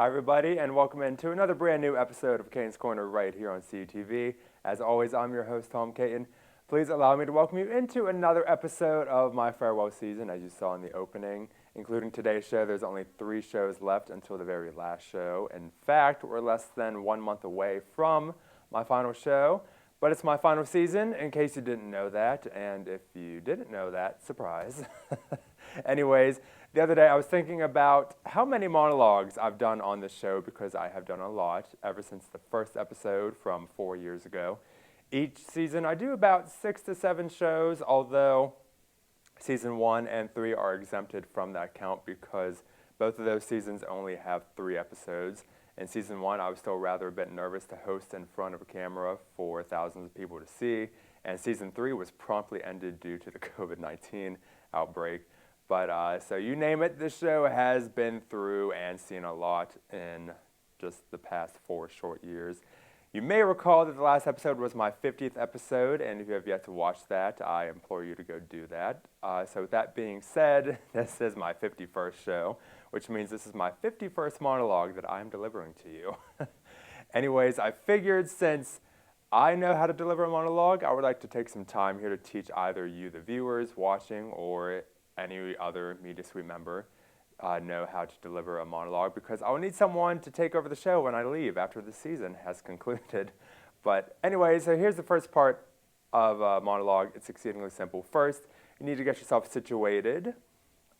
Hi everybody, and welcome into another brand new episode of Caton'S Corner right here on CUTV. As always, I'm your host, Tom Caton. Please allow me to welcome you into another episode of my farewell season, as you saw in the opening. Including today's show, there's only 3 shows left until the very last show. In fact, we're less than 1 month away from my final show, but it's my final season, in case you didn't know that, and if you didn't know that, surprise. Anyways, the other day I was thinking about how many monologues I've done on this show, because I have done a lot ever since the first episode from 4 years ago. Each season I do about 6 to 7 shows, although season 1 and 3 are exempted from that count because both of those seasons only have 3 episodes. In season 1, I was still rather a bit nervous to host in front of a camera for thousands of people to see, and season 3 was promptly ended due to the COVID-19 outbreak. But so you name it, this show has been through and seen a lot in just the past 4 short years. You may recall that the last episode was my 50th episode, and if you have yet to watch that, I implore you to go do that. So with that being said, this is my 51st show, which means this is my 51st monologue that I'm delivering to you. Anyways, I figured since I know how to deliver a monologue, I would like to take some time here to teach either you, the viewers watching, or any other Media Suite member know how to deliver a monologue, because I will need someone to take over the show when I leave after the season has concluded. But anyway, so here's the first part of a monologue. It's exceedingly simple. First, you need to get yourself situated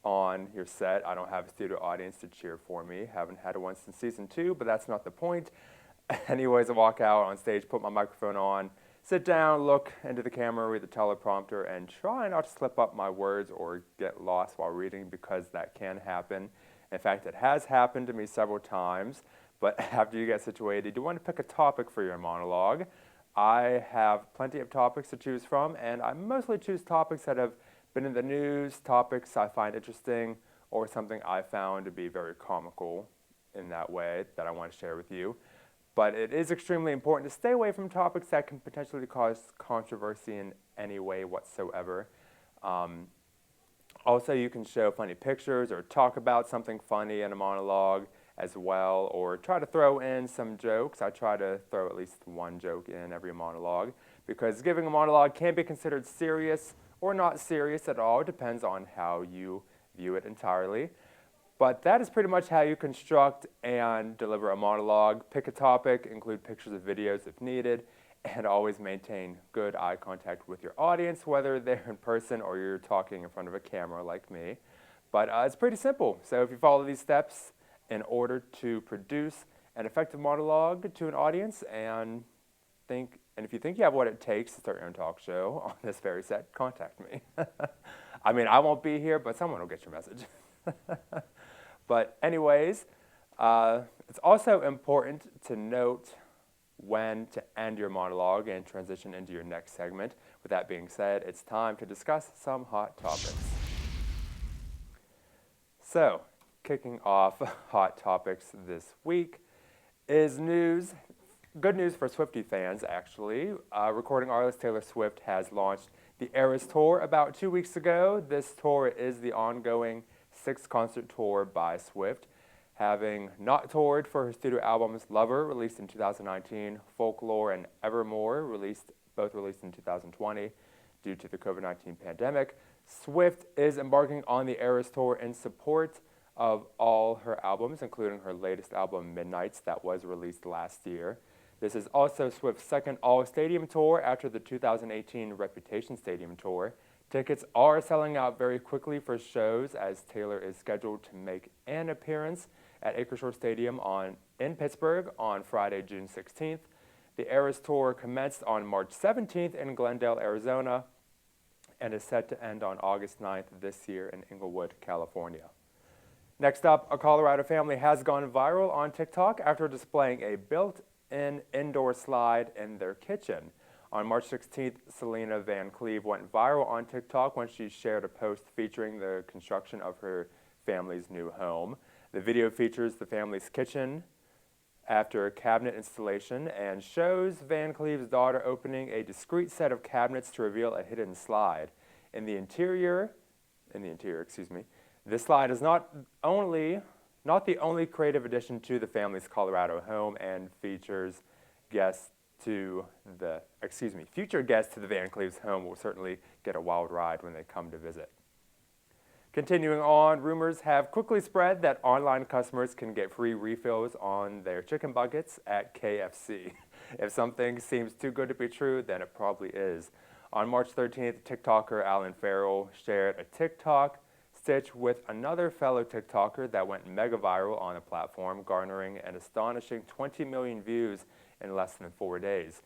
on your set. I don't have a studio audience to cheer for me. Haven't had one since season 2, but that's not the point. Anyways, I walk out on stage, put my microphone on, sit down, look into the camera, read the teleprompter, and try not to slip up my words or get lost while reading, because that can happen. In fact, it has happened to me several times. But after you get situated, you want to pick a topic for your monologue. I have plenty of topics to choose from, and I mostly choose topics that have been in the news, topics I find interesting, or something I found to be very comical in that way that I want to share with you. But it is extremely important to stay away from topics that can potentially cause controversy in any way whatsoever. Also, you can show funny pictures or talk about something funny in a monologue as well, or try to throw in some jokes. I try to throw at least one joke in every monologue, because giving a monologue can be considered serious or not serious at all. It depends on how you view it entirely. But that is pretty much how you construct and deliver a monologue. Pick a topic, include pictures of videos if needed, and always maintain good eye contact with your audience, whether they're in person or you're talking in front of a camera like me. But it's pretty simple. So if you follow these steps in order to produce an effective monologue to an audience, and if you think you have what it takes to start your own talk show on this very set, contact me. I mean, I won't be here, but someone will get your message. But anyways, it's also important to note when to end your monologue and transition into your next segment. With that being said, it's time to discuss some hot topics. So, kicking off hot topics this week is news. Good news for Swiftie fans, actually. Recording artist Taylor Swift has launched the Eras Tour about 2 weeks ago. This tour is the ongoing 6th concert tour by Swift, having not toured for her studio albums Lover, released in 2019, Folklore, and Evermore, both released in 2020 due to the COVID-19 pandemic. Swift is embarking on the Eras Tour in support of all her albums, including her latest album, Midnights, that was released last year. This is also Swift's second all-stadium tour after the 2018 Reputation Stadium tour. Tickets are selling out very quickly for shows, as Taylor is scheduled to make an appearance at Acrisure Stadium in Pittsburgh on Friday, June 16th. The Eras Tour commenced on March 17th in Glendale, Arizona, and is set to end on August 9th this year in Inglewood, California. Next up, a Colorado family has gone viral on TikTok after displaying a built-in indoor slide in their kitchen. On March 16th, Selena Van Cleve went viral on TikTok when she shared a post featuring the construction of her family's new home. The video features the family's kitchen after a cabinet installation and shows Van Cleve's daughter opening a discrete set of cabinets to reveal a hidden slide. In the interior, this slide is not only not the only creative addition to the family's Colorado home, and future guests to the Van Cleve's home will certainly get a wild ride when they come to visit. Continuing on, rumors have quickly spread that online customers can get free refills on their chicken buckets at KFC. If something seems too good to be true, then it probably is. On March 13th, TikToker Alan Farrell shared a TikTok stitched with another fellow TikToker that went mega viral on the platform, garnering an astonishing 20 million views in less than 4 days.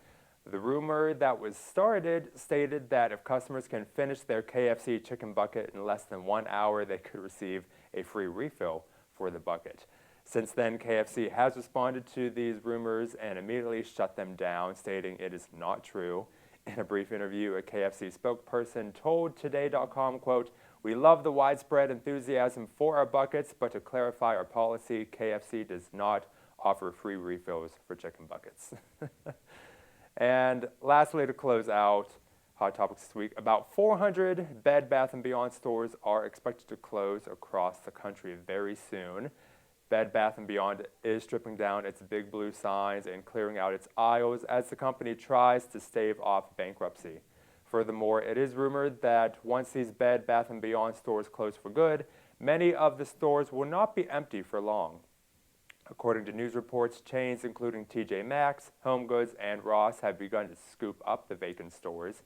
The rumor that was started stated that if customers can finish their KFC chicken bucket in less than 1 hour, they could receive a free refill for the bucket. Since then, KFC has responded to these rumors and immediately shut them down, stating it is not true. In a brief interview, a KFC spokesperson told Today.com, quote, "We love the widespread enthusiasm for our buckets, but to clarify our policy, KFC does not offer free refills for chicken buckets." And lastly, to close out Hot Topics this week, about 400 Bed Bath & Beyond stores are expected to close across the country very soon. Bed Bath & Beyond is stripping down its big blue signs and clearing out its aisles as the company tries to stave off bankruptcy. Furthermore, it is rumored that once these Bed Bath & Beyond stores close for good, many of the stores will not be empty for long. According to news reports, chains including TJ Maxx, HomeGoods, and Ross have begun to scoop up the vacant stores.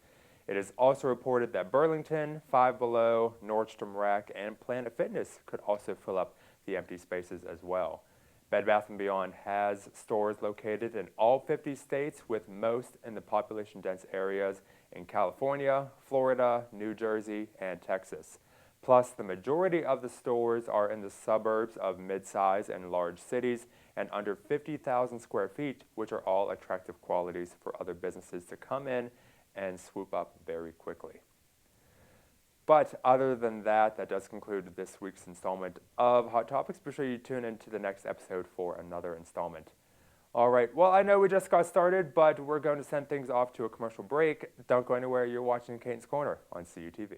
It is also reported that Burlington, Five Below, Nordstrom Rack, and Planet Fitness could also fill up the empty spaces as well. Bed Bath & Beyond has stores located in all 50 states, with most in the population-dense areas in California, Florida, New Jersey, and Texas. Plus, the majority of the stores are in the suburbs of mid-size and large cities and under 50,000 square feet, which are all attractive qualities for other businesses to come in and swoop up very quickly. But other than that, that does conclude this week's installment of Hot Topics. Be sure you tune in to the next episode for another installment. All right, well, I know we just got started, but we're going to send things off to a commercial break. Don't go anywhere. You're watching Caton'S Corner on CUTV.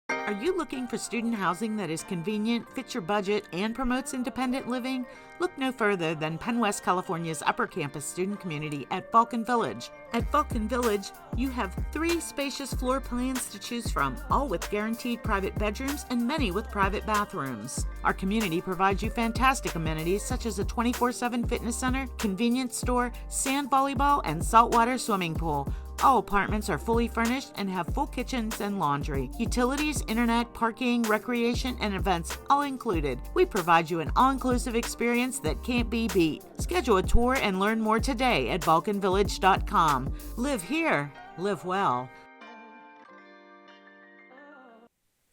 Are you looking for student housing that is convenient, fits your budget, and promotes independent living? Look no further than Penn West California's Upper Campus student community at Vulcan Village. At Vulcan Village, you have 3 spacious floor plans to choose from, all with guaranteed private bedrooms and many with private bathrooms. Our community provides you fantastic amenities such as a 24/7 fitness center, convenience store, sand volleyball, and saltwater swimming pool. All apartments are fully furnished and have full kitchens and laundry. Utilities, internet, parking, recreation, and events all included. We provide you an all-inclusive experience that can't be beat. Schedule a tour and learn more today at vulcanvillage.com. Live here. Live well.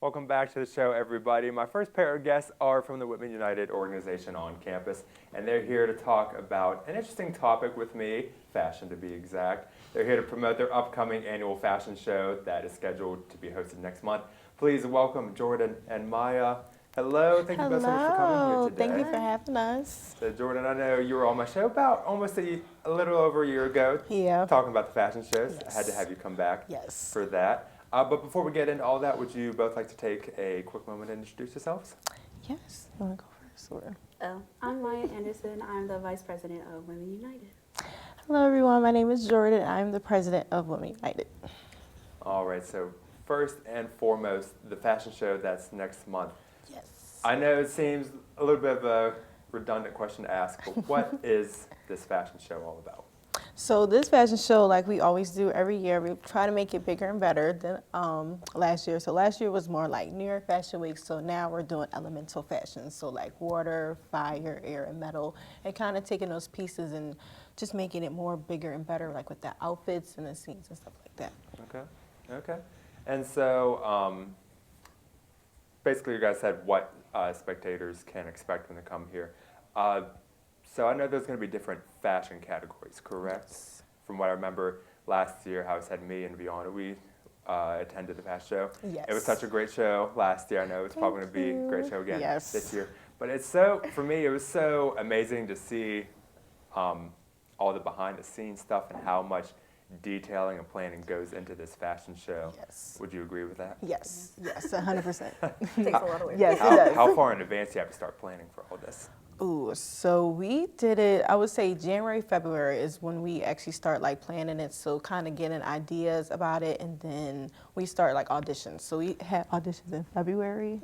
Welcome back to the show, everybody. My first pair of guests are from the Whitman United organization on campus, and they're here to talk about an interesting topic with me, fashion to be exact. They're here to promote their upcoming annual fashion show that is scheduled to be hosted next month. Please welcome Jordan and Maya. Hello, thank you both so much for coming here today. Thank you for having us. So Jordan, I know you were on my show about almost a little over a year ago, talking about the fashion shows. Yes. I had to have you come back Yes. for that. But before we get into all that, would you both like to take a quick moment and introduce yourselves? Yes. You want to go first? Or? I'm Maya Anderson. I'm the Vice President of Women United. Hello, everyone. My name is Jordan. I'm the President of Women United. All right, so first and foremost, the fashion show that's next month. Yes. I know it seems a little bit of a redundant question to ask, but what is this fashion show all about? So this fashion show, like we always do every year, we try to make it bigger and better than last year. So last year was more like New York Fashion Week. So now we're doing elemental fashion. So like water, fire, air, and metal, and kind of taking those pieces and just making it more bigger and better, like with the outfits and the scenes and stuff like that. Okay. And so basically you guys said what spectators can expect when they come here. So I know there's going to be different fashion categories, correct? Yes. From what I remember last year, how it said me and Vianna, we attended the fashion show. Yes. It was such a great show last year. I know it's probably going to be a great show again this year. But it's so, for me, it was so amazing to see all the behind the scenes stuff and how much detailing and planning goes into this fashion show. Yes. Would you agree with that? Yes, 100%. Takes a lot of work. Yes, it does. How far in advance do you have to start planning for all this? Ooh, so we did it, I would say January, February is when we actually start like planning it. So kind of getting ideas about it, and then we start like auditions. So we had auditions in February.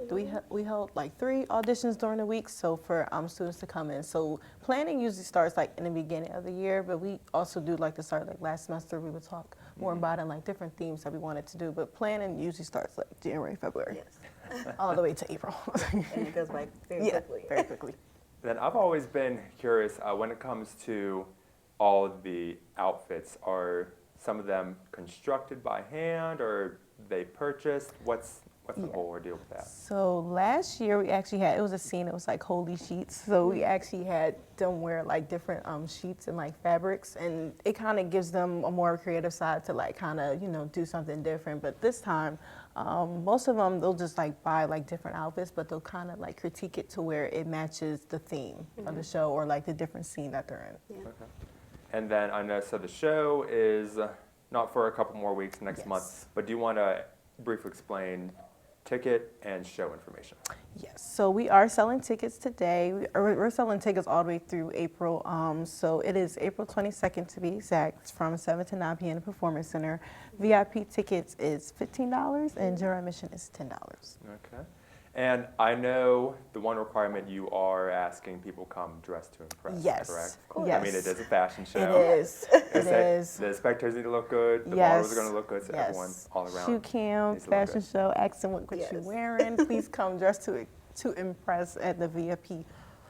We held like 3 auditions during the week. So for students to come in. So planning usually starts like in the beginning of the year, but we also do like to start like last semester. We would talk more about it, like different themes that we wanted to do. But planning usually starts like January, February, all the way to April. And it goes by very quickly. Very quickly. Then I've always been curious when it comes to all of the outfits. Are some of them constructed by hand, or they purchased? What's the whole ordeal with that? So last year we actually had, it was a scene, it was like holy sheets. So we actually had them wear like different sheets and like fabrics, and it kind of gives them a more creative side to like kind of, do something different. But this time, most of them, they'll just like buy like different outfits, but they'll kind of like critique it to where it matches the theme of the show or like the different scene that they're in. Yeah. Okay. And then I know, so the show is not for a couple more weeks, next month, but do you want to briefly explain ticket and show information? Yes, so we are selling tickets today. We're selling tickets all the way through April. So it is April 22nd to be exact, from 7 to 9 p.m. in the Performance Center. VIP tickets is $15 and general admission is $10. Okay. And I know the one requirement, you are asking people come dressed to impress, Yes, correct? of course. I mean, it is a fashion show. It is. It is. The spectators need to look good, the Yes. models are going to look good, so everyone all around Shoe cam, needs to look fashion good. show, ask them what you're wearing. Please come dressed to impress at the VIP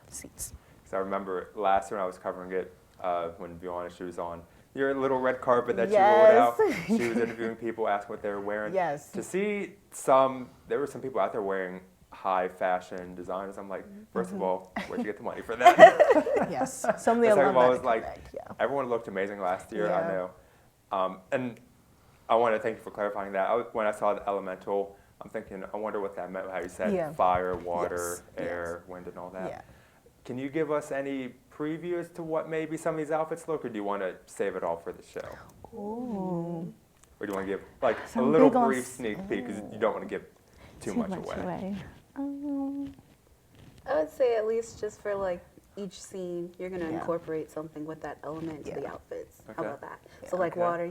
seats. So I remember last year when I was covering it, when Viona, she was on your little red carpet that you rolled out. She was interviewing people, asking what they were wearing. Yes. To see there were some people out there wearing high fashion designers. I'm like, first of all, where'd you get the money for that? Yes. Some of the Second of all, alumni was like, come back, everyone looked amazing last year, I Yeah. know. And I want to thank you for clarifying that. When I saw the elemental, I'm thinking, I wonder what that meant, how you said fire, water, air, wind, and all that. Yeah. Can you give us any preview as to what maybe some of these outfits look, or do you want to save it all for the show? Ooh. Or do you want to give like So a I'm little big on brief sneak peek, because you don't want to give too much away. I would say at least just for like each scene, you're going to Yeah. incorporate something with that element to the Yeah. outfits. Okay. How about that? So Yeah. like Okay. water,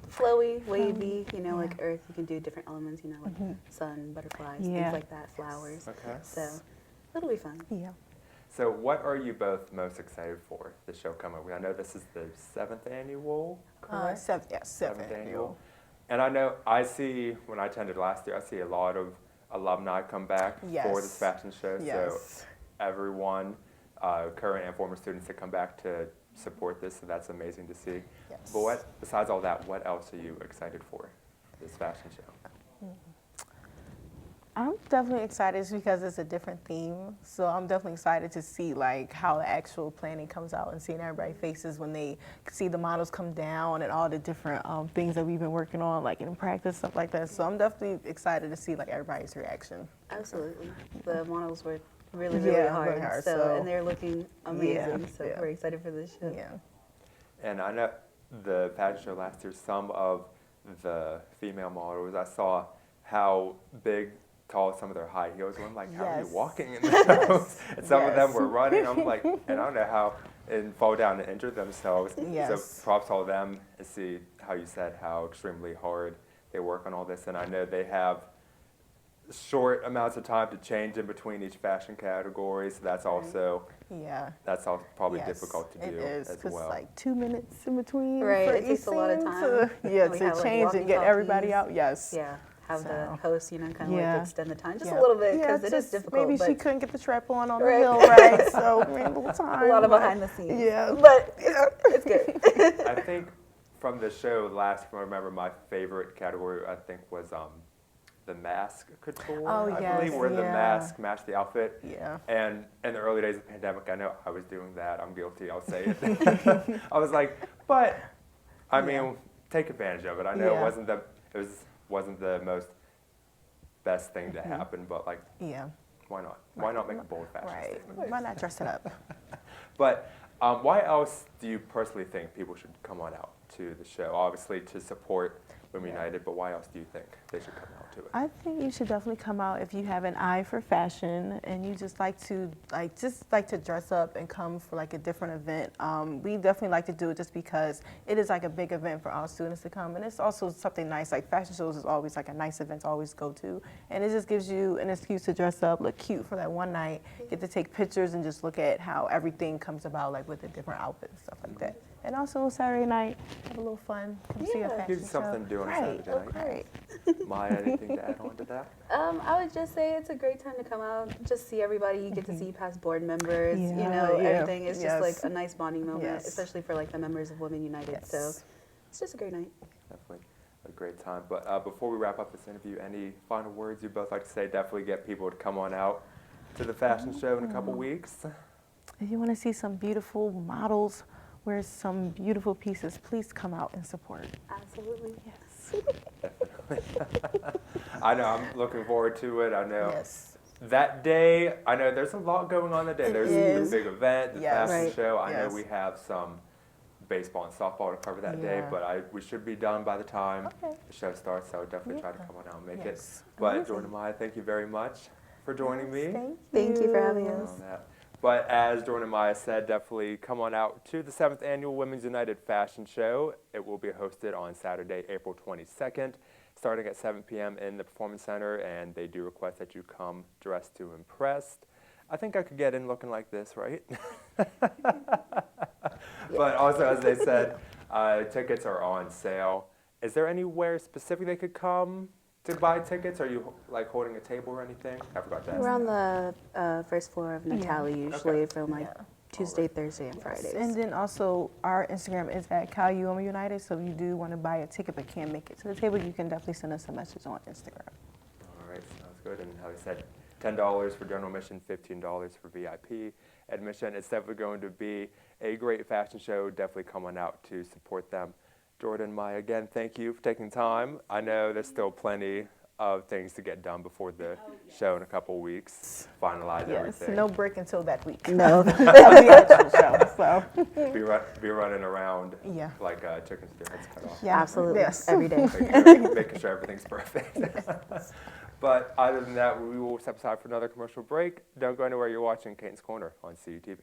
flowy, wavy, like earth, you can do different elements, like sun, butterflies, Yeah. things like that, flowers. Okay. So it'll be fun. Yeah. So what are you both most excited for, the show coming up? I know this is the 7th annual, correct? Seventh annual. And I know, when I attended last year, I see a lot of alumni come back for this Yes. fashion show. Yes. So everyone, current and former students, to come back to support this, so that's amazing to see. Yes. But besides all that, what else are you excited for this fashion show? I'm definitely excited just because it's a different theme. So I'm definitely excited to see like how the actual planning comes out and seeing everybody's faces when they see the models come down and all the different things that we've been working on, like in practice, stuff like that. So I'm definitely excited to see like everybody's reaction. Absolutely. The models were really, really hard. Really hard, And they're looking amazing. So we're excited for this show. Yeah. And I know the fashion show last year, some of the female models, I saw how tall some of their high heels were. I'm like, how are you walking in those? And some of them were running. I'm like, and I don't know how, and fall down and injure themselves. So props to all of them, and see how you said how extremely hard they work on all this. And I know they have short amounts of time to change in between each fashion category, so that's also that's also probably difficult to do as well. It is, like 2 minutes in between. Right, for it takes each a lot of scene time. to change and get everybody out. Yes. Yeah. Have the So, host, kind of like extend the time just a Yeah. little bit, because it is just difficult. Maybe but she couldn't get the strap on the Right. hill, right? So we had a little time. a lot of but- behind the scenes. Yeah. But it's good. I think from the show last, I remember my favorite category, I think, was the mask couture. Oh, I yes, believe, where the mask matched the outfit. Yeah. And in the early days of the pandemic, I know I was doing that. I'm guilty, I'll say it. I was like, but I mean, take advantage of it. I know it wasn't the most best thing to happen, but like, why not? Why not make a bold fashion statement? Why not dress it up? But Why else do you personally think people should come on out to the show? Obviously to support Women United, but why else do you think they should come out to it? I think you should definitely come out if you have an eye for fashion and you just like to dress up and come for like a different event. We definitely like to do it just because it is like a big event for all students to come, and it's also something nice. Like fashion shows is always like a nice event to always go to, and it just gives you an excuse to dress up, look cute for that one night, get to take pictures and just look at how everything comes about, like with the different outfits and stuff like that. And also Saturday night, have a little fun, come see a fashion Gives you something to do on Saturday night. Right. Maya, anything to add on to that? I would just say it's a great time to come out, just see everybody. You get to see past board members. You Yeah, know, yeah. everything is just like Yes. a nice bonding moment, Yes. especially for like the members of Women United. Yes. So it's just a great night. Definitely a great time. But before we wrap up this interview, any final words you'd both like to say? Definitely get people to come on out to the fashion show in a couple weeks. If you want to see some beautiful models, wear some beautiful pieces, please come out and support. Absolutely. Yes. I know, I'm looking forward to it. I know Yes. that day, I know there's a lot going on that day. There's is. the big event, the Yes. fashion Right. show. I know Yes. we have some baseball and softball to cover that day, Yeah. but we should be done by the time Okay. the show starts, so definitely try to Yeah. come on out and make Yes. it. But Amazing. Jordan and Maya, thank you very much for joining me. Thank you for having on us. that. But as Jordan and Maya said, definitely come on out to the 7th Annual Women's United Fashion Show. It will be hosted on Saturday, April 22nd, starting at 7 p.m. in the Performance Center, and they do request that you come dressed to impress. I think I could get in looking like this, right? But also, as they said, tickets are on sale. Is there anywhere specific they could come to buy tickets? Are you like holding a table or anything? I forgot to ask. We're on the first floor of Natalie usually Okay. from like Yeah. Tuesday, Thursday, and Fridays. And then also our Instagram is at CalU United, so if you do want to buy a ticket but can't make it to the table, you can definitely send us a message on Instagram. All right, sounds good. And how they said, $10 for general admission, $15 for VIP admission. It's definitely going to be a great fashion show. Definitely come on out to support them. Jordan, Maya, again, thank you for taking time. I know there's still plenty of things to get done before the show in a couple weeks. Finalize everything. No break until that week. No. Of the actual show, so. Be running around Yeah. like chickens with their heads cut off. Yeah. Absolutely. Yes. Every day. Making sure everything's perfect. But other than that, we will step aside for another commercial break. Don't go anywhere. You're watching Caton'S Corner on CUTV.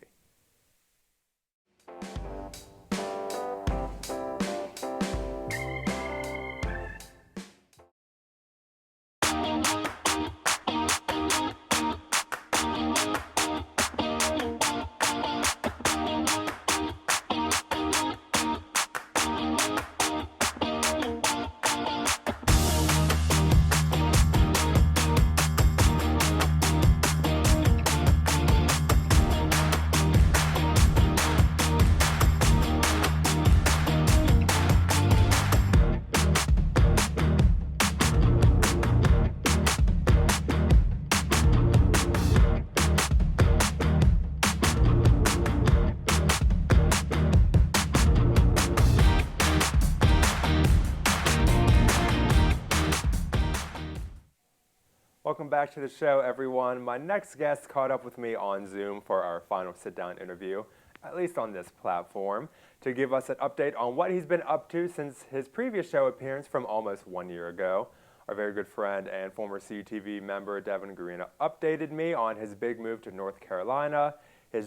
Welcome back to the show, everyone. My next guest caught up with me on Zoom for our final sit-down interview, at least on this platform, to give us an update on what he's been up to since his previous show appearance from almost 1 year ago. Our very good friend and former CUTV member, DEVON updated me on his big move to North Carolina, his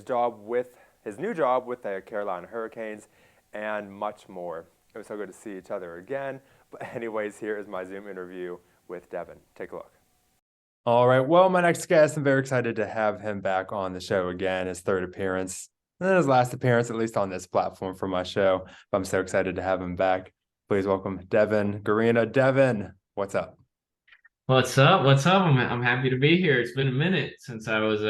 new job with the Carolina Hurricanes, and much more. It was so good to see each other again. But anyways, here is my Zoom interview with DEVON. Take a look. All right. Well, my next guest, I'm very excited to have him back on the show again, his third appearance, and his last appearance, at least on this platform for my show. I'm so excited to have him back. Please welcome DEVON GERENA. DEVON, what's up? What's up? What's up? I'm happy to be here. It's been a minute since I was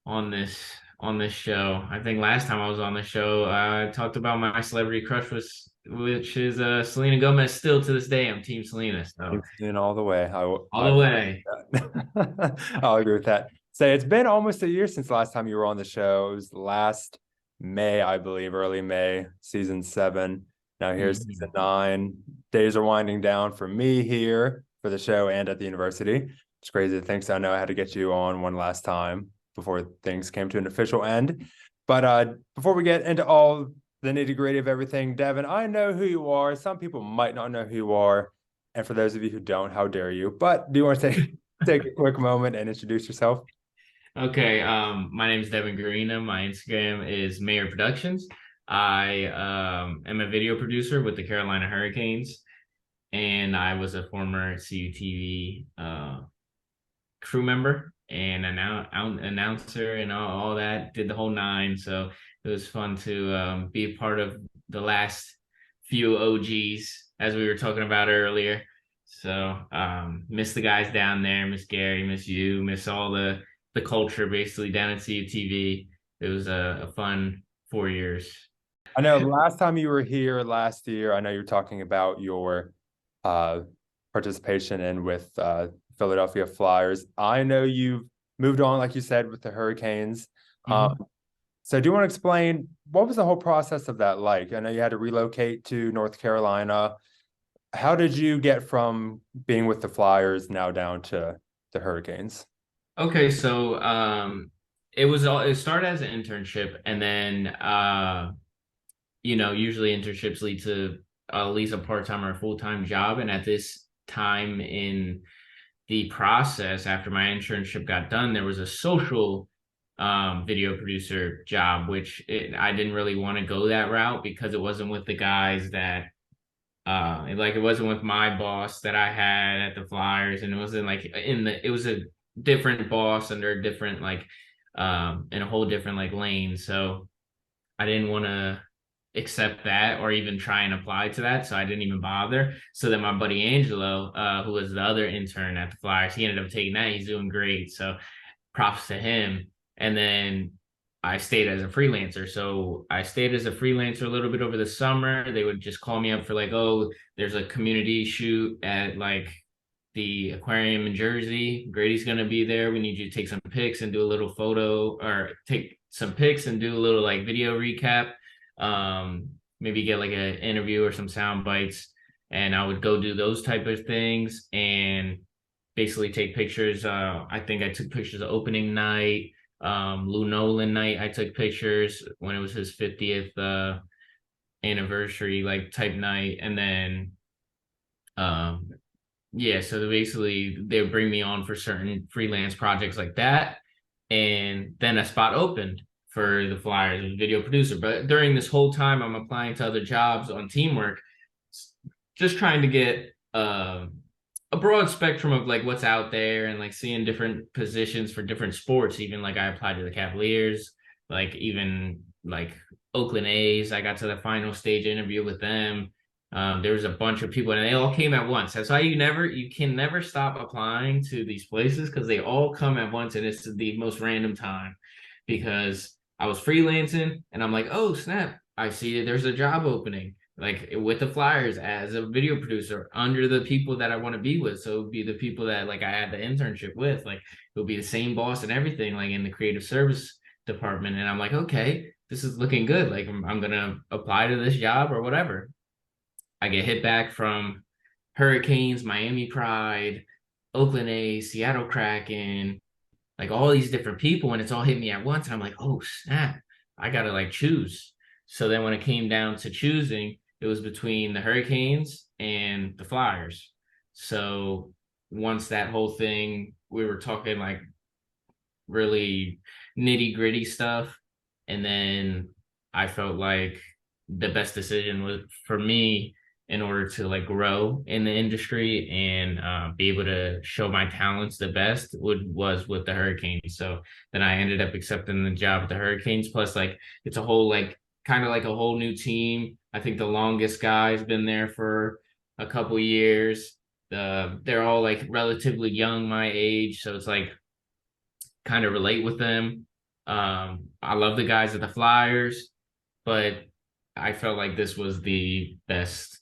on this show. I think last time I was on the show, I talked about my celebrity crush which is Selena Gomez. Still to this day, I'm Team Selena. So In all the way. all the way. I'll agree with that. Say it's been almost a year since the last time you were on the show. It was last May, I believe, early May, season 7. Now here's season 9. Days are winding down for me here for the show and at the university. It's crazy to think, so I know I had to get you on one last time before things came to an official end. But before we get into all the nitty-gritty of everything, Devon, I know who you are. Some people might not know who you are. And for those of you who don't, how dare you? But do you want to take a quick moment and introduce yourself? Okay, my name is Devon GERENA. My Instagram is Mayor Productions. I am a video producer with the Carolina Hurricanes, and I was a former CUTV crew member and announcer and all that. Did the whole nine, so it was fun to be a part of the last few OGs, as we were talking about earlier. So miss the guys down there, miss Gary, miss you, miss all the culture basically down at CUTV. It was a fun 4 years. I know last time you were here last year, I know you're talking about your participation in with Philadelphia Flyers. I know you've moved on, like you said, with the Hurricanes. So do you want to explain what was the whole process of that like? I know you had to relocate to North Carolina. How did you get from being with the Flyers now down to the Hurricanes? Okay, so it started as an internship, and then usually internships lead to at least a part-time or a full-time job. And at this time in the process, after my internship got done, there was a social video producer job, which I didn't really want to go that route because it wasn't with the guys that it wasn't with my boss that I had at the Flyers, and it wasn't like it was a different boss under a different in a whole different lane. So I didn't want to accept that or even try and apply to that, so I didn't even bother. So then my buddy Angelo, who was the other intern at the Flyers, he ended up taking that. He's doing great, so props to him. And then I stayed as a freelancer. So I stayed as a freelancer a little bit over the summer. They would just call me up for oh, there's a community shoot at the aquarium in Jersey. Grady's gonna be there. We need you to take some pics and do a little photo, or take some pics and do a little video recap. Maybe get an interview or some sound bites. And I would go do those type of things and basically take pictures. I think I took pictures of opening night, Lou Nolan night. I took pictures when it was his 50th anniversary type night. And then so basically they would bring me on for certain freelance projects like that. And then a spot opened for the Flyers as a video producer. But during this whole time, I'm applying to other jobs on teamwork, just trying to get a broad spectrum of what's out there, and seeing different positions for different sports. Even I applied to the Cavaliers, even Oakland A's. I got to the final stage interview with them. There was a bunch of people, and they all came at once. That's why you can never stop applying to these places, because they all come at once, and it's the most random time. Because I was freelancing, and I'm like, oh snap, I see there's a job opening with the Flyers as a video producer under the people that I want to be with. So it would be the people that I had the internship with. It would be the same boss and everything, in the creative service department. And I'm like, okay, this is looking good. I'm gonna apply to this job or whatever. I get hit back from Hurricanes, Miami Pride, Oakland A's, Seattle Kraken, all these different people, and it's all hit me at once. And I'm like, oh snap, I gotta choose. So then when it came down to choosing, it was between the Hurricanes and the Flyers. So once that whole thing, we were talking really nitty gritty stuff. And then I felt like the best decision was for me, in order to grow in the industry and be able to show my talents the best, was with the Hurricanes. So then I ended up accepting the job with the Hurricanes. Plus it's a whole kind of a whole new team. I think the longest guy's been there for a couple years. They're all relatively young, my age, so it's kind of relate with them. I love the guys at the Flyers, but I felt like this was the best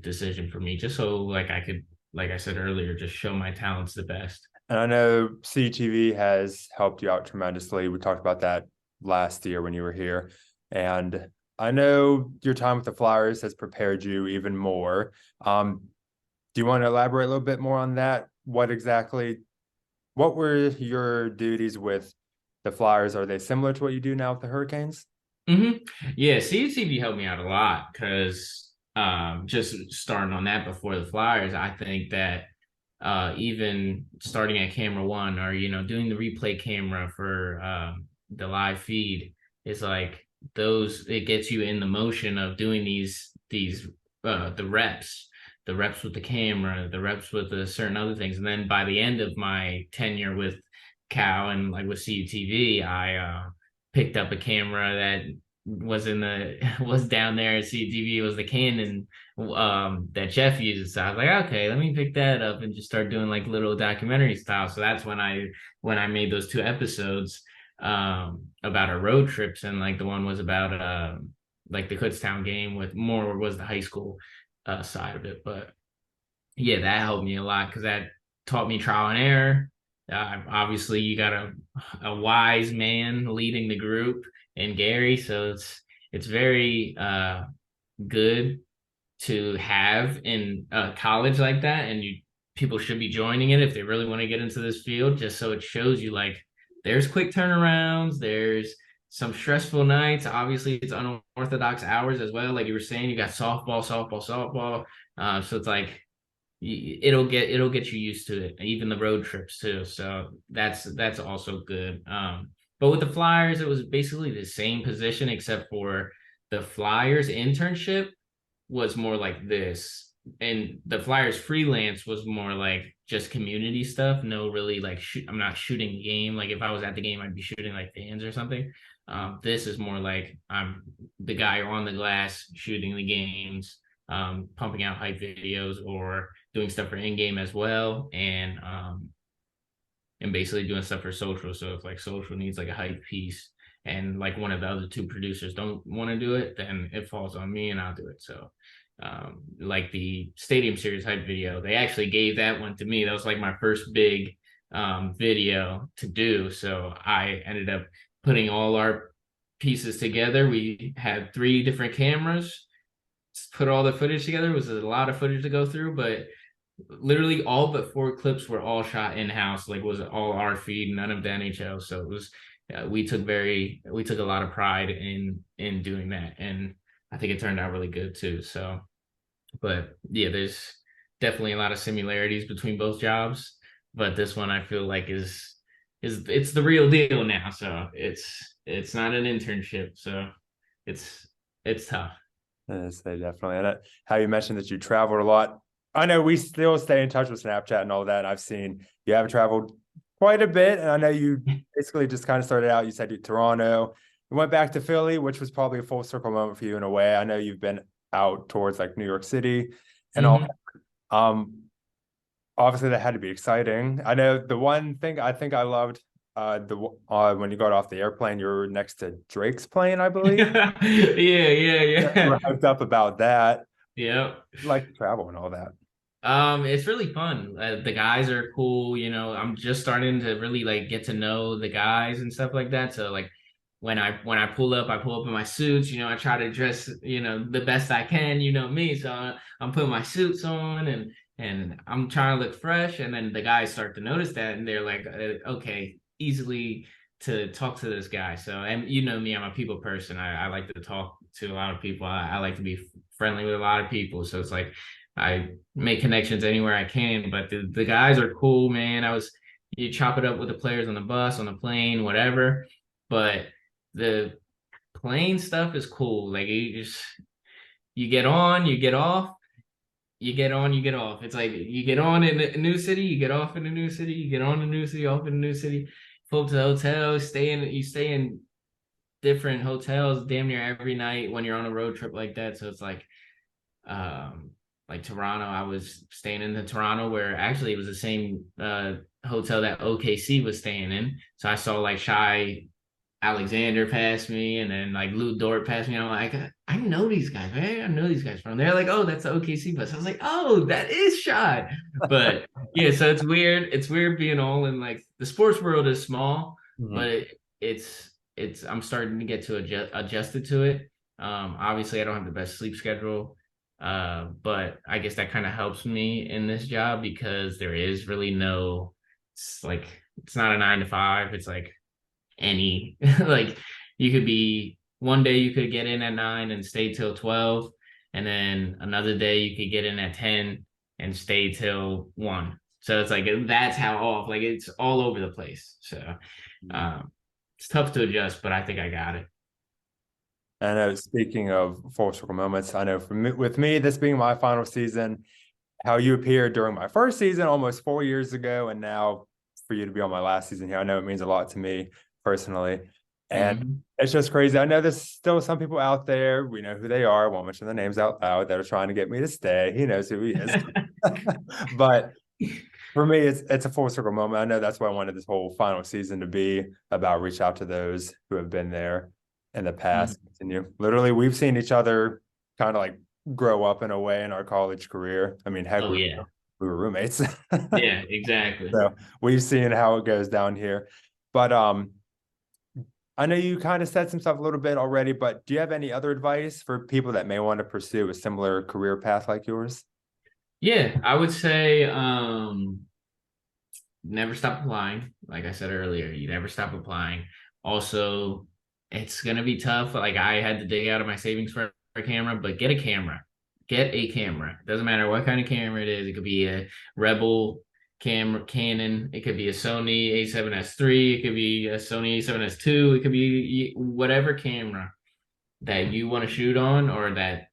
decision for me, just so I could, like I said earlier, just show my talents the best. And I know CTV has helped you out tremendously. We talked about that last year when you were here. And I know your time with the Flyers has prepared you even more. Do you want to elaborate a little bit more on that? What were your duties with the the Flyers, are they similar to what you do now with the Hurricanes? Yeah, CUTV helped me out a lot because just starting on that before the Flyers, I think that even starting at camera one or doing the replay camera for the live feed is like those it gets you in the motion of doing these the reps with the camera, the reps with the certain other things. And then by the end of my tenure with Cal and like with CUTV, I picked up a camera that was in the was down there at CUTV. It was the Canon that Jeff uses. So I was like, okay, let me pick that up and just start doing like little documentary style. So that's when I made those two episodes about our road trips, and like the one was about like the Kutztown game, with more was the high school side of it. But yeah, that helped me a lot because that taught me trial and error. Obviously, you got a wise man leading the group in Gary, so it's very good to have in college like that, and people should be joining it if they really want to get into this field, just so it shows you like there's quick turnarounds, there's some stressful nights. Obviously, it's unorthodox hours as well. Like you were saying, you got softball. So it's like it'll get you used to it, even the road trips too. So that's also good. But with the Flyers, it was basically the same position except for the Flyers internship was more like this, and the Flyers freelance was more like just community stuff. No, really like I'm not shooting the game. Like if I was at the game, I'd be shooting like fans or something. This is more like I'm the guy on the glass shooting the games, pumping out hype videos or doing stuff for in-game as well, and basically doing stuff for social. So if like social needs like a hype piece and like one of the other two producers don't want to do it, then it falls on me and I'll do it. So like the Stadium Series hype video, they actually gave that one to me. That was like my first big video to do. So I ended up putting all our pieces together. We had 3 different cameras, put all the footage together. It was a lot of footage to go through, but literally all but 4 clips were all shot in-house. Like was all our feed, none of the NHL. So it was we took a lot of pride in doing that, and I think it turned out really good too. So but yeah, there's definitely a lot of similarities between both jobs, but this one I feel like is it's the real deal now. So it's not an internship, so it's tough. Yes, they definitely. And how you mentioned that you traveled a lot. I know we still stay in touch with Snapchat and all that. And I've seen you have traveled quite a bit. And I know you basically just kind of started out, you said you Toronto, you went back to Philly, which was probably a full circle moment for you in a way. I know you've been out towards like New York City and all that. Obviously that had to be exciting. I know the one thing I think I loved when you got off the airplane, you were next to Drake's plane, I believe. Yeah. We're hyped up about that. Yeah. Like to travel and all that. It's really fun. The guys are cool. I'm just starting to really like get to know the guys and stuff like that. So like when I pull up in my suits. I try to dress the best I can. Me, so I'm putting my suits on and I'm trying to look fresh. And then the guys start to notice that, and they're like, okay, easily to talk to this guy. So, and me, I'm a people person. I like to talk to a lot of people. I like to be friendly with a lot of people. So it's like I make connections anywhere I can. But the guys are cool, man. You chop it up with the players on the bus, on the plane, whatever. But the plane stuff is cool. Like you get on, you get off, you get on, you get off. It's like you get on in a new city, you get off in a new city, you get on in a new city, off in a new city, pull up to the hotel, you stay in different hotels damn near every night when you're on a road trip like that. So it's like Toronto, I was staying in Toronto, where actually it was the same hotel that OKC was staying in. So I saw like Shai Alexander passed me, and then like Lou Dort passed me. I'm like, I know these guys, man. I know these guys from. They're like, oh, that's the OKC bus. I was like, oh, that is Shai. But yeah, so it's weird. It's weird being all in like the sports world is small, but it's I'm starting to get to adjusted to it. Obviously, I don't have the best sleep schedule, but I guess that kind of helps me in this job because there is really no. It's not a 9 to 5. It's like any like you could be one day you could get in at 9 and stay till 12, and then another day you could get in at 10 and stay till 1. So it's like that's how off, like it's all over the place. So it's tough to adjust, but I think I got it. I know, speaking of full circle moments, I know for me, with me, this being my final season, how you appeared during my first season almost 4 years ago, and now for you to be on my last season here, I know it means a lot to me personally. And it's just crazy. I know there's still some people out there, we know who they are, I won't mention their names out loud, that are trying to get me to stay. He knows who he is. But for me, it's a full circle moment. I know that's why I wanted this whole final season to be about reach out to those who have been there in the past. Continue. Literally, we've seen each other kind of like grow up in a way in our college career. I mean, heck, Oh we yeah. were roommates. Yeah, exactly. So we've seen how it goes down here. But I know you kind of said some stuff a little bit already, but do you have any other advice for people that may want to pursue a similar career path like yours? Yeah, I would say never stop applying. Like I said earlier, you never stop applying. Also, it's gonna be tough. Like I had to dig out of my savings for a camera, but get a camera. Get a camera. Doesn't matter what kind of camera it is. It could be a Rebel camera, Canon. It could be a Sony A7S III. It could be a Sony A7S II. It could be whatever camera that you want to shoot on, or that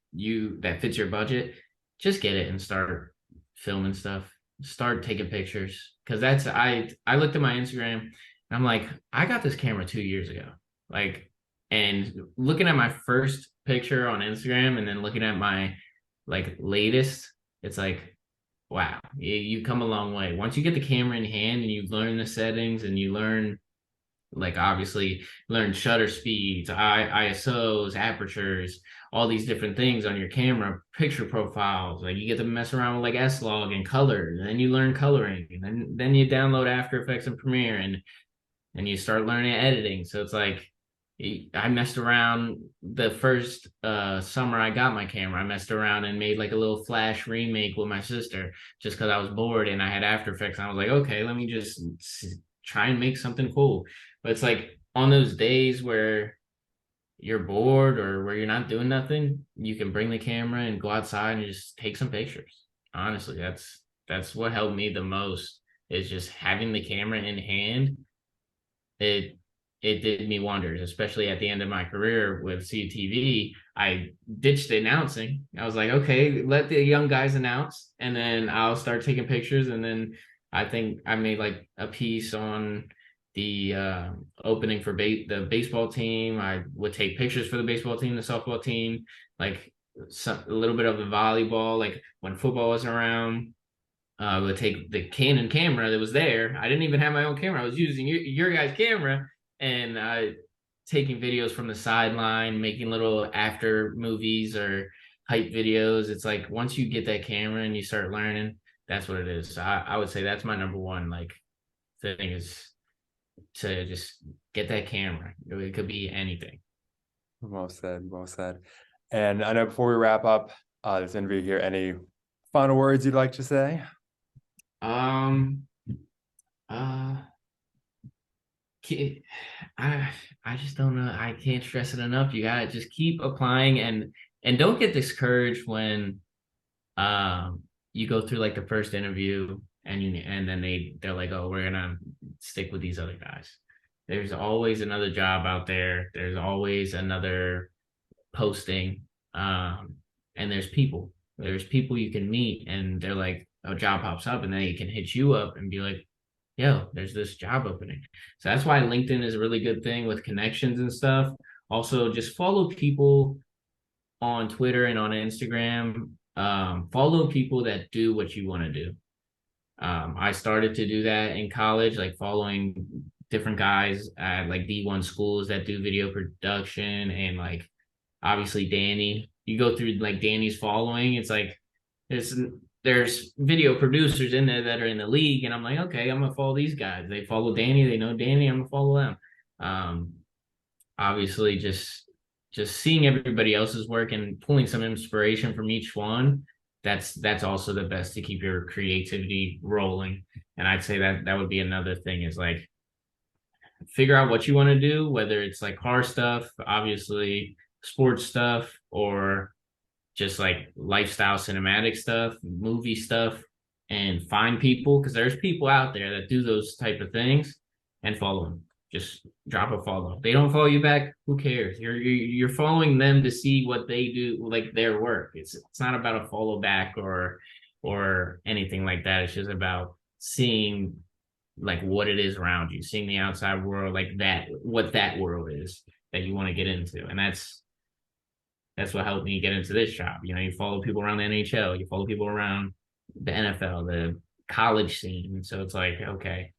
fits your budget. Just get it and start filming stuff. Start taking pictures, because that's I looked at my Instagram and I'm like, I got this camera 2 years ago. Like, and looking at my first picture on Instagram and then looking at my like latest, it's like, wow, you come a long way. Once you get the camera in hand and you learn the settings and you learn, like obviously learn shutter speeds, ISOs, apertures, all these different things on your camera, picture profiles. Like you get to mess around with like S-Log and color, and then you learn coloring, and then you download After Effects and Premiere, and you start learning editing. So it's like I messed around the first summer I got my camera. I messed around and made like a little Flash remake with my sister just because I was bored and I had After Effects. And I was like, okay, let me just try and make something cool. But it's like on those days where you're bored or where you're not doing nothing, you can bring the camera and go outside and just take some pictures. Honestly, that's what helped me the most, is just having the camera in hand. It did me wonders, especially at the end of my career with CUTV. I ditched the announcing. I was like, okay, let the young guys announce, and then I'll start taking pictures. And then I think I made like a piece on the opening for the baseball team. I would take pictures for the baseball team, the softball team, like a little bit of the volleyball, like when football was around. I would take the Canon camera that was there. I didn't even have my own camera. I was using your guys' camera, and taking videos from the sideline, making little after movies or hype videos. It's like once you get that camera and you start learning, that's what it is. So I would say that's my number one like thing, is to just get that camera. It could be anything. Well said, well said. And I know before we wrap up this interview here, any final words you'd like to say? I just don't know. I can't stress it enough. You gotta just keep applying, and don't get discouraged when you go through like the first interview and then they're like, oh, we're gonna stick with these other guys. There's always another job out there. There's always another posting. And there's people. There's people you can meet, and they're like, a job pops up, and then you can hit you up and be like, yo, there's this job opening. So that's why LinkedIn is a really good thing with connections and stuff. Also, just follow people on Twitter and on Instagram. Follow people that do what you want to do. I started to do that in college, like following different guys at like D1 schools that do video production, and like obviously Danny. You go through like Danny's following, it's like there's video producers in there that are in the league, and I'm like, okay, I'm gonna follow these guys. They follow Danny, they know Danny, I'm gonna follow them. Obviously just seeing everybody else's work and pulling some inspiration from each one, that's also the best to keep your creativity rolling. And I'd say that would be another thing, is like figure out what you want to do, whether it's like car stuff, obviously sports stuff, or just like lifestyle cinematic stuff, movie stuff, and find people, because there's people out there that do those type of things, and follow them. Just drop a follow. If they don't follow you back, who cares? You're following them to see what they do, like their work. It's not about a follow back or anything like that. It's just about seeing like what it is around you, seeing the outside world, like that, what that world is that you want to get into. And that's what helped me get into this job. You know, you follow people around the NHL, you follow people around the NFL, the college scene. So it's like, okay,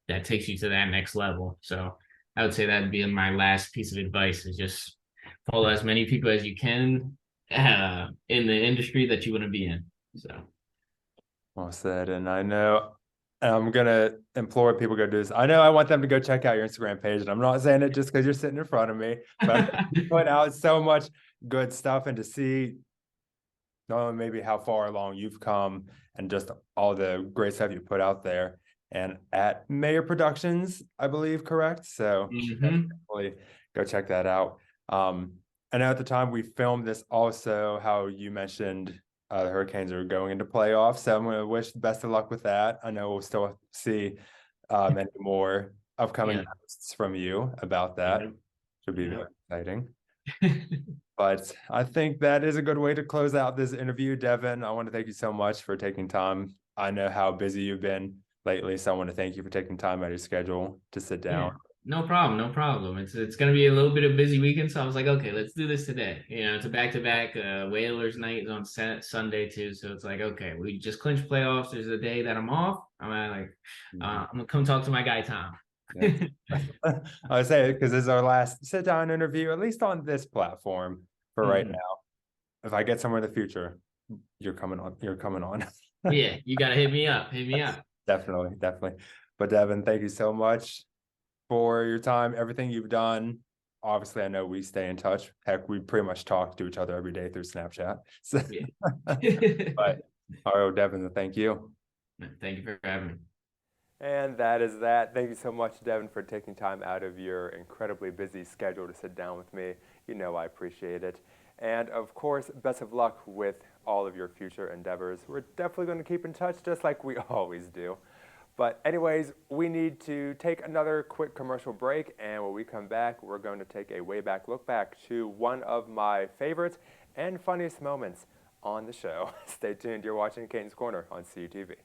that takes you to that next level. So I would say that'd be my last piece of advice, is just follow as many people as you can in the industry that you want to be in. So Well said. And I know I'm gonna implore people to go do this. I know I want them to go check out your Instagram page, and I'm not saying it just because you're sitting in front of me, but you put out so much good stuff, and to see not only maybe how far along you've come and just all the great stuff you put out there. And at Mayor Productions, I believe, correct? So definitely go check that out. I know at the time we filmed this also, how you mentioned the Hurricanes are going into playoffs. So I'm going to wish the best of luck with that. I know we'll still see many more upcoming posts from you about that. Should be very exciting. But I think that is a good way to close out this interview. Devon, I want to thank you so much for taking time. I know how busy you've been lately, so I want to thank you for taking time out of your schedule to sit down. No problem, no problem. It's gonna be a little bit of busy weekend, so I was like, okay, let's do this today. You know, it's a back-to-back. Whalers night is on Sunday too, so it's like, okay, we just clinched playoffs. There's a day that I'm off. I'm gonna come talk to my guy Tom. Yeah. I would say, because this is our last sit-down interview, at least on this platform for right now. If I get somewhere in the future, you're coming on. You're coming on. Yeah, you gotta hit me up. Hit me up. Definitely. But Devon, thank you so much for your time, everything you've done. Obviously, I know we stay in touch. Heck, we pretty much talk to each other every day through Snapchat. So, but all right, Devon, thank you. Thank you for having me. And that is that. Thank you so much, Devon, for taking time out of your incredibly busy schedule to sit down with me. You know I appreciate it. And of course, best of luck with all of your future endeavors. We're definitely going to keep in touch just like we always do. But anyways, we need to take another quick commercial break, and when we come back, we're going to take a way back look back to one of my favorites and funniest moments on the show. Stay tuned. You're watching Caton'S Corner on CUTV.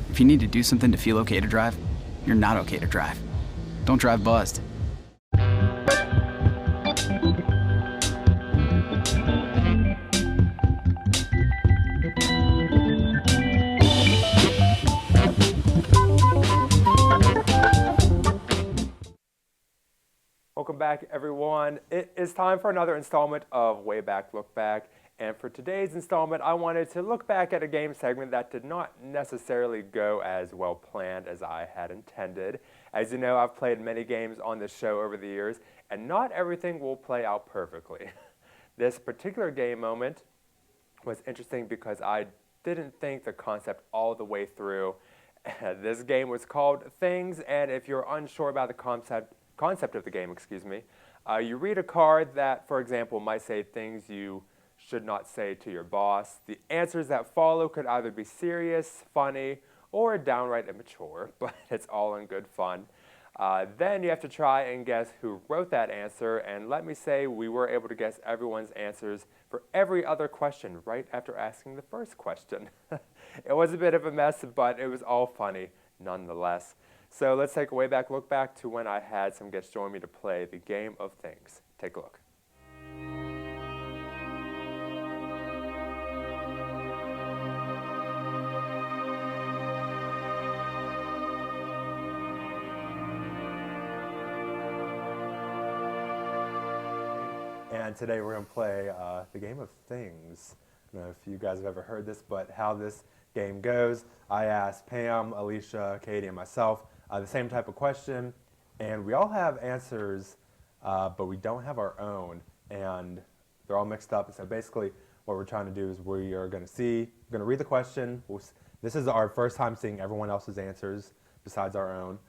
If you need to do something to feel okay to drive, you're not okay to drive. Don't drive buzzed. Welcome back, everyone. It is time for another installment of Way Back Look Back. And for today's installment, I wanted to look back at a game segment that did not necessarily go as well planned as I had intended. As you know, I've played many games on this show over the years, and not everything will play out perfectly. This particular game moment was interesting because I didn't think the concept all the way through. This game was called Things, and if you're unsure about the concept of the game, you read a card that, for example, might say things you should not say to your boss. The answers that follow could either be serious, funny, or downright immature, but it's all in good fun. Then you have to try and guess who wrote that answer, and let me say we were able to guess everyone's answers for every other question right after asking the first question. It was a bit of a mess, but it was all funny nonetheless. So let's take a way back look back to when I had some guests join me to play the game of things. Take a look. And today we're going to play the game of things. I don't know if you guys have ever heard this, but how this game goes, I ask Pam, Alicia, Katie, and myself the same type of question, and we all have answers, but we don't have our own, and they're all mixed up. So basically what we're trying to do is we are going to read the question. This is our first time seeing everyone else's answers besides our own,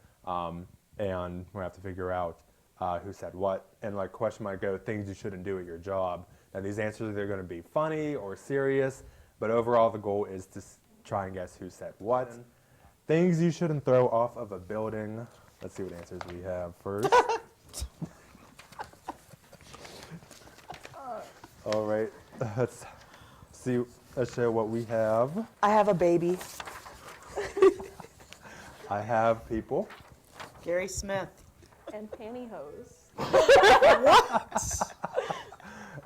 and we'll have to figure out who said what. And like question might go, things you shouldn't do at your job. Now these answers, they're going to be funny or serious, but overall the goal is to try and guess who said what. Things you shouldn't throw off of a building. Let's see what answers we have first. All right, let's see. Let's show what we have. I have a baby. I have people. Gary Smith. And pantyhose.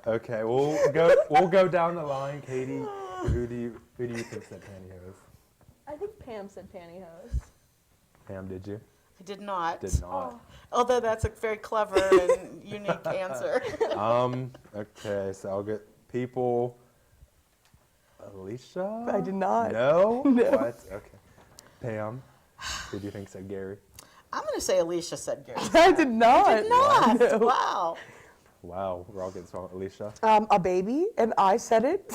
Okay, we'll go down the line. Katie, who do you think said pantyhose? I think Pam said pantyhose. Pam, did you? I did not. Did not. Although that's a very clever and unique answer. Okay, so I'll get people. Alicia? I did not. No? No. What? Okay. Pam, who do you think said Gary? I'm going to say Alicia said Gary. I did not. Did not. No. Wow. Wow, we're all getting strong. Alicia? A baby, and I said it.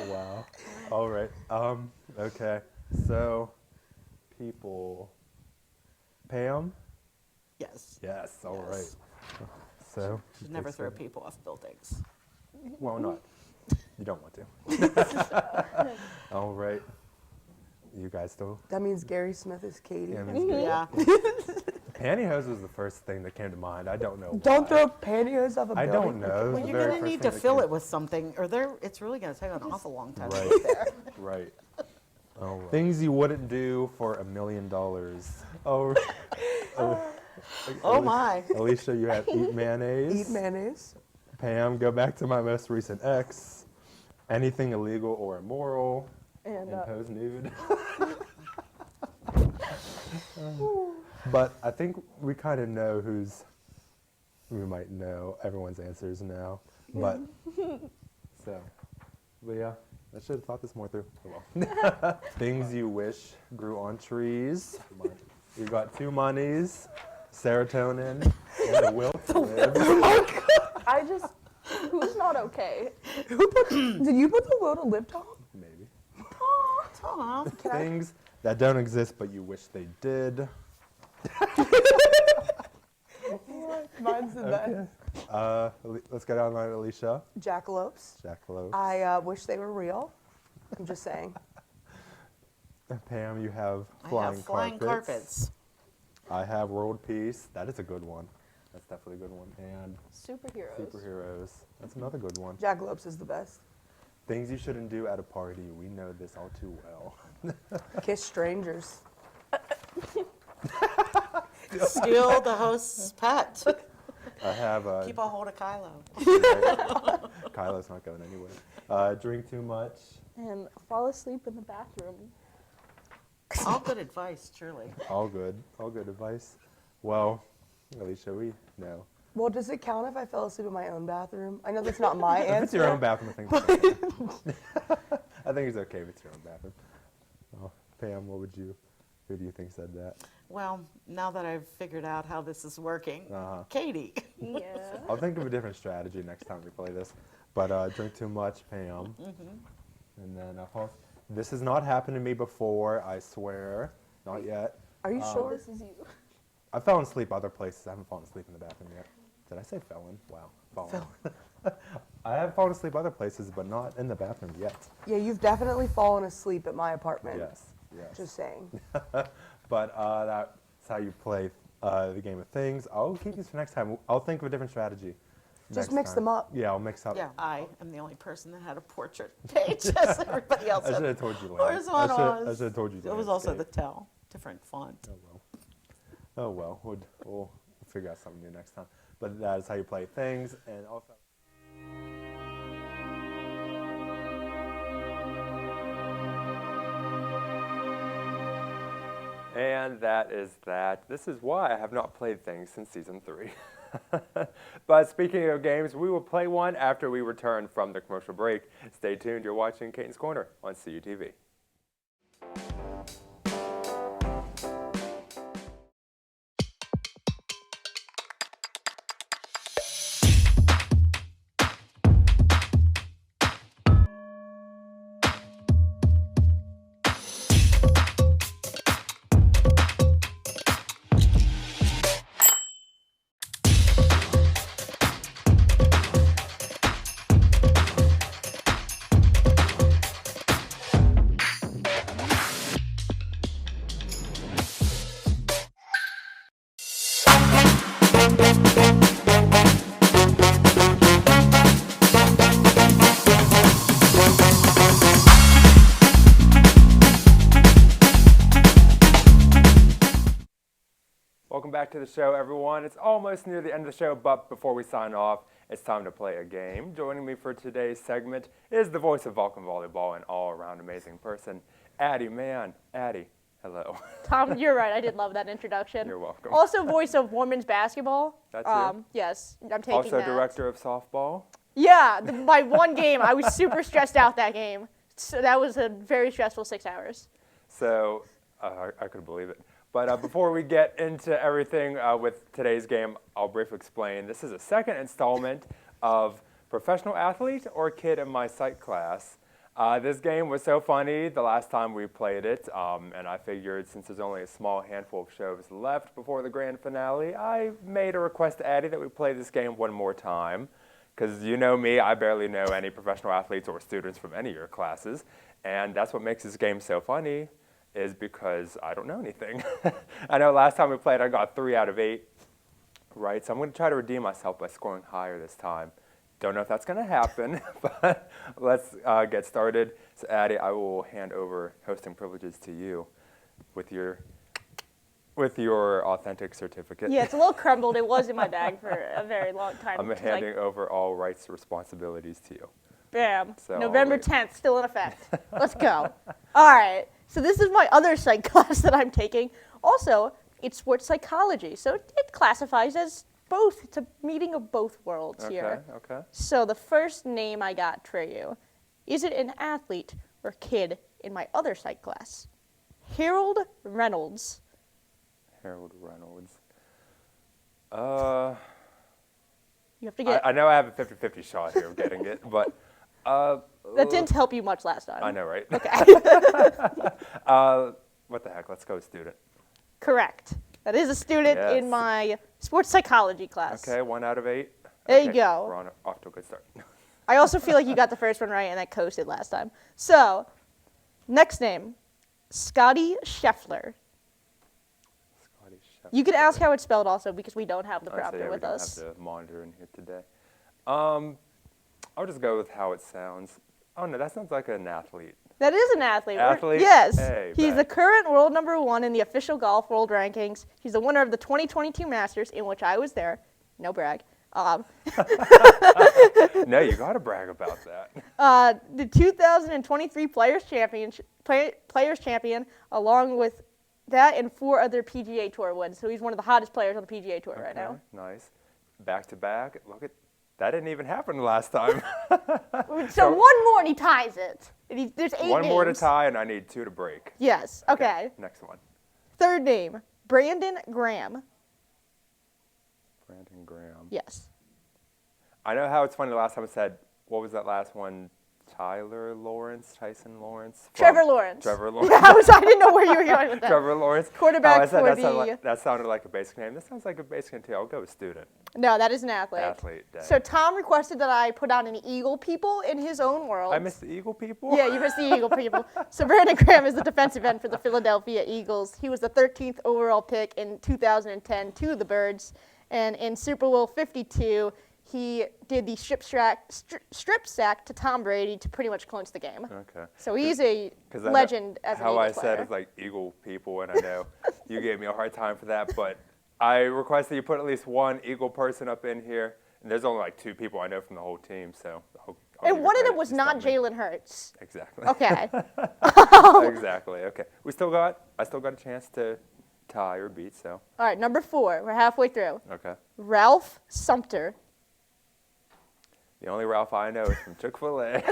Wow. All right. Okay. So, people. Pam? Yes. Yes. All right. Yes. So. Should never throw people off buildings. Well, not. You don't want to. All right. You guys still? That means Gary Smith is Katie. Yeah, Ms. Gary. Yeah. Pantyhose was the first thing that came to mind. I don't know. Don't why. throw pantyhose off a I building. don't know. It was Well, the you're very going to first need thing to that fill came- it with something, or it's really going to take an awful long time to Right. get there. Right. Things you wouldn't do for $1 million. Oh. Oh, my. Alicia, you have eat mayonnaise. Eat mayonnaise. Pam, go back to my most recent ex. Anything illegal or immoral. And And pose nude. But I think we kind of know we might know everyone's answers now. But, but yeah, I should have thought this more through. Oh well. Things you wish grew on trees. You got 2 monies, serotonin, and the will to live. I just, who's not okay? Did you put the will to live, Tom? Maybe. Aw. Things that don't exist but you wish they did. Mine's the best. Let's go down the line, Alicia. Jackalopes. Jackalope. I wish they were real. I'm just saying. Pam, you have I flying have flying carpets. I have world peace. That is a good one. That's definitely a good one. And Superheroes. superheroes. That's another good one. Jackalopes is the best. Things you shouldn't do at a party. We know this all too well. Kiss strangers. Steal the host's pet. I have Keep a hold of Kylo. Kylo's not going anywhere. Drink too much. And fall asleep in the bathroom. All good advice, truly. All good. All good advice. Well, Alicia, we know. Well, does it count if I fell asleep in my own bathroom? I know that's not my answer. If it's your own bathroom, I think it's okay. I think it's okay if it's your own bathroom. Oh, Pam, who do you think said that? Well, now that I've figured out how this is working, Uh-huh. Katie. Yeah. I'll think of a different strategy next time we play this. But drink too much, Pam. And then this has not happened to me before, I swear. Not yet. Are you sure? This is you. I've fallen asleep other places. I haven't fallen asleep in the bathroom yet. Did I say felon? Wow. Fallen. I have fallen asleep other places, but not in the bathroom yet. Yeah, you've definitely fallen asleep at my apartment. Yes. Yes. Just saying. But that's how you play the game of things. I'll keep these for next time. I'll think of a different strategy. Just next mix time. them up. Yeah, I'll mix up. Yeah, I am the only person that had a portrait page, as everybody else I should had have told you later. horizontals. I should have told you It was also the landscape. tell, different font. Oh well. Oh well. We'll figure out something new next time. But that is how you play things, and also. And that is that. This is why I have not played things since season 3. But speaking of games, we will play one after we return from the commercial break. Stay tuned. You're watching Caton'S Corner on CUTV. Welcome back to the show, everyone. It's almost near the end of the show, but before we sign off, it's time to play a game. Joining me for today's segment is the voice of Vulcan Volleyball, an all-around amazing person, ADDI MANN. ADDI, hello. Tom, you're right. I did love that introduction. You're welcome. Also, voice of women's basketball. That's you? Yes, I'm taking Also that. director of softball. Yeah, my one game, I was super stressed out that game. So that was a very stressful 6 hours. So, I could believe it. But before we get into everything with today's game, I'll briefly explain. This is a second installment of Professional Athlete or Kid in My Psych class. This game was so funny the last time we played it, and I figured since there's only a small handful of shows left before the grand finale, I made a request to ADDI that we play this game one more time. Because you know me, I barely know any professional athletes or students from any of your classes, and that's what makes this game so funny, is because I don't know anything. I know last time we played I got 3 out of 8, right? So I'm going to try to redeem myself by scoring higher this time. Don't know if that's going to happen, but let's get started. So ADDI, I will hand over hosting privileges to you with your authentic certificate. Yeah, it's a little crumbled. It was in my bag for a very long time. I'm handing over all rights and responsibilities to you. Bam. So, November all right. 10th, still in effect. Let's go. All right. So this is my other psych class that I'm taking. Also, it's sports psychology. So it classifies as both. It's a meeting of both worlds here. Okay. So the first name I got for you, is it an athlete or kid in my other psych class? Harold Reynolds. Harold Reynolds. You have to get. I know I have a 50-50 shot here of getting it, but That didn't help you much last time. I know, right? Okay. What the heck? Let's go student. Correct. That is a student Yes. in my sports psychology class. Okay, 1 out of 8. There Okay, you go. We're off to a good start. I also feel like you got the first one right and I coasted last time. So, next name, Scotty Scheffler. Scotty Shepard. You can ask how it's spelled also because we don't have the So prompter yeah, with we us. don't have the monitor in here today. I'll just go with how it sounds. Oh no, that sounds like an athlete. That is an athlete. Athlete? Yes. Hey, He's bet. the current world #1 in the official golf world rankings. He's the winner of the 2022 Masters, in which I was there. No brag. No, you got to brag about that. The 2023 Players Champion, along with that and 4 other PGA Tour wins. So he's one of the hottest players on the PGA Tour right now. Nice. Back to back. Look at that. Didn't even happen last time. So one more and he ties it. And there's 8 One more to names. tie, and I need 2 to break. Yes. Okay. Next one. Third name, Brandon Graham. Brandon Graham. Yes. I know how it's funny. The last time I said, what was that last one? Tyson Lawrence? Trevor Lawrence. Trevor Lawrence. I didn't know where you were going with that. Trevor Lawrence. Quarterback I said for that sounded like a basic name. This sounds like a basic name too. I'll go with student. No, that is an athlete. Athlete. Dang. So Tom requested that I put out an Eagle people in his own world. I missed the Eagle people? Yeah, you missed the Eagle people. So Brandon Graham is the defensive end for the Philadelphia Eagles. He was the 13th overall pick in 2010 to the Birds. And in Super Bowl 52, he did the strip sack to Tom Brady to pretty much clinch the game. Okay. So he's a 'Cause I know legend as an how Eagles I player. said it's like Eagle people, and I know you gave me a hard time for that, but I request that you put at least one Eagle person up in here. And there's only like 2 people I know from the whole team, so I'll give And you one of them credit. was Just not don't me. Jalen Hurts. Exactly. Okay. Exactly. Okay. I still got a chance to tie or beat, so. All right, number 4. We're halfway through. Okay. Ralph Sumter. The only Ralph I know is from Chick-fil-A.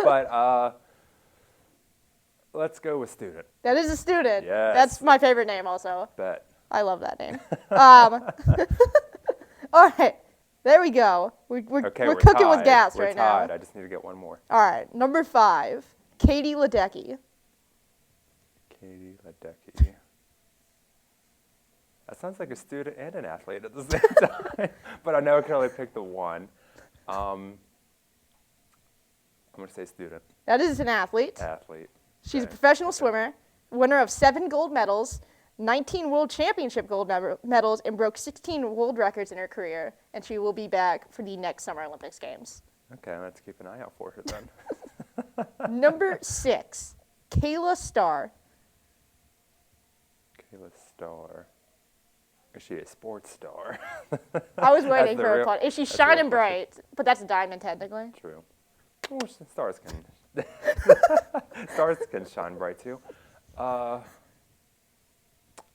But let's go with student. That is a student. Yes. That's my favorite name also. Bet. I love that name. All right, there we go. We're cooking with tied. gas We're right tied. now. I just need to get one more. All right, number 5, Katie Ledecky. Katie Ledecky. That sounds like a student and an athlete at the same time. But I know I can only pick the one. I'm going to say student. That is an athlete. Athlete. She's a Okay. professional swimmer, winner of 7 gold medals, 19 World Championship gold medals, and broke 16 world records in her career. And she will be back for the next Summer Olympics Games. Okay, let's keep an eye out for her then. Number 6, Kayla Starr. Kayla Starr. Is she a sports star? I was That's waiting the for a real- fun. Is she that's the real shining question. bright? But that's a diamond technically. True. Well, stars can stars can shine bright too. I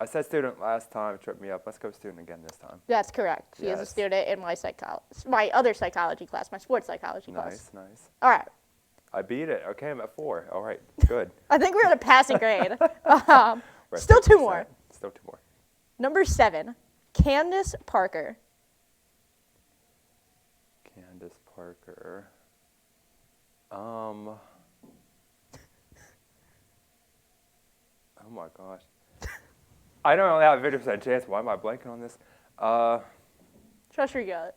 said student last time, it tripped me up. Let's go student again this time. That's correct. She is a Yes. student in my other psychology class, my sports psychology class. Nice. All right. I beat it. Okay, I'm at 4. All right, good. I think we're at a passing grade. We're at Still 2 50%. more. Still 2 more. Number 7, Candace Parker. Candace Parker. Oh my gosh. I don't only have a 50% chance. Why am I blanking on this? Trust your gut.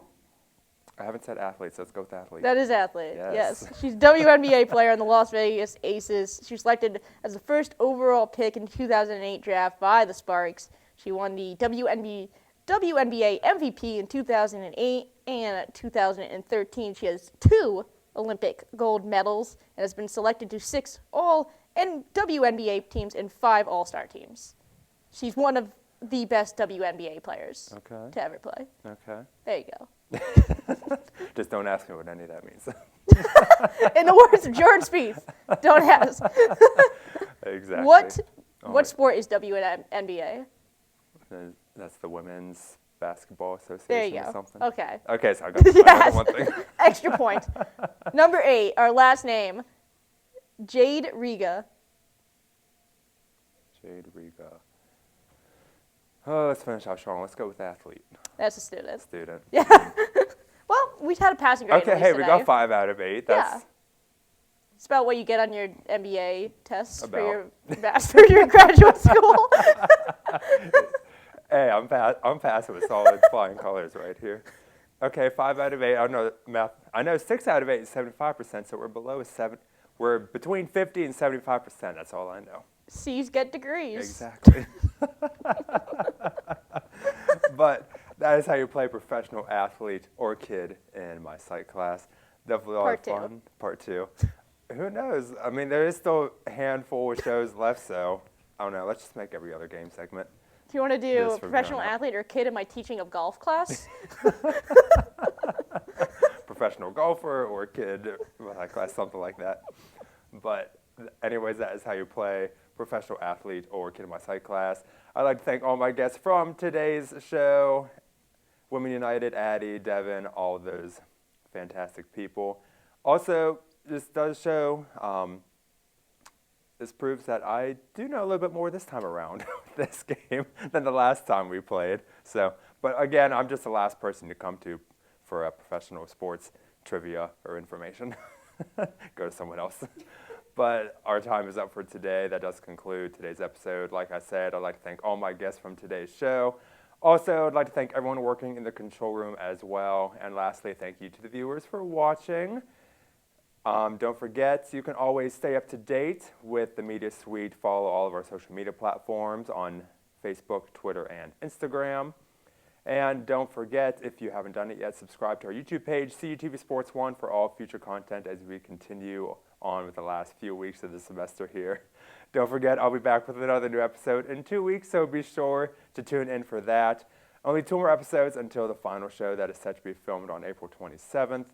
I haven't said athlete, so let's go with athlete. That is athlete. Yes. She's WNBA player in the Las Vegas Aces. She was selected as the first overall pick in the 2008 draft by the Sparks. She won the WNBA MVP in 2008 and 2013. She has 2 Olympic gold medals and has been selected to 6 All and WNBA teams and 5 All-Star teams. She's one of the best WNBA players Okay. to ever play. Okay. There you go. Just don't ask me what any of that means. In the words of Jordan Spieth, don't ask. Exactly. What Oh, what sport is WNBA? That's the Women's Basketball Association There you or go. something. Okay. Okay, so I got Yes. one thing. Extra point. Number 8, our last name, Jade Riga. Jade Riga. Oh, let's finish out strong. Let's go with athlete. That's a student. Student. Yeah. Well, we had a passing grade. Okay, at least hey, we got today. 5 out of 8. That's Yeah. It's about what you get on your MBA tests About. for your graduate school. Hey, I'm passing with solid flying colors right here. Okay, 5 out of 8. I know math. I know 6 out of 8 is 75%, so we're below 7. We're between 50 and 75%. That's all I know. C's get degrees. Exactly. But that is how you play professional athlete or kid in my psych class. Definitely a lot Part of 2. fun. Part 2. Who knows? I mean, there is still a handful of shows left, so I don't know. Let's just make every other game segment. Do you want to do This a from professional ground up. athlete or kid in my teaching of golf class? Professional golfer or kid in my class, something like that. But anyways, that is how you play professional athlete or kid in my psych class. I'd like to thank all my guests from today's show. Women United, ADDI, DEVON, all of those fantastic people. Also, this does show, this proves that I do know a little bit more this time around with this game than the last time we played. So, but again, I'm just the last person to come to for a professional sports trivia or information. Go to someone else. But our time is up for today. That does conclude today's episode. Like I said, I'd like to thank all my guests from today's show. Also, I'd like to thank everyone working in the control room as well. And lastly, thank you to the viewers for watching. Don't forget, you can always stay up to date with the Media Suite. Follow all of our social media platforms on Facebook, Twitter, and Instagram. And don't forget, if you haven't done it yet, subscribe to our YouTube page, CUTV Sports 1, for all future content as we continue on with the last few weeks of the semester here. Don't forget, I'll be back with another new episode in 2 weeks, so be sure to tune in for that. Only 2 more episodes until the final show that is set to be filmed on April 27th.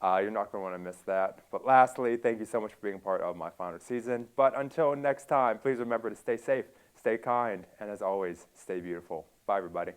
You're not going to want to miss that. But lastly, thank you so much for being part of my final season. But until next time, please remember to stay safe, stay kind, and as always, stay beautiful. Bye, everybody.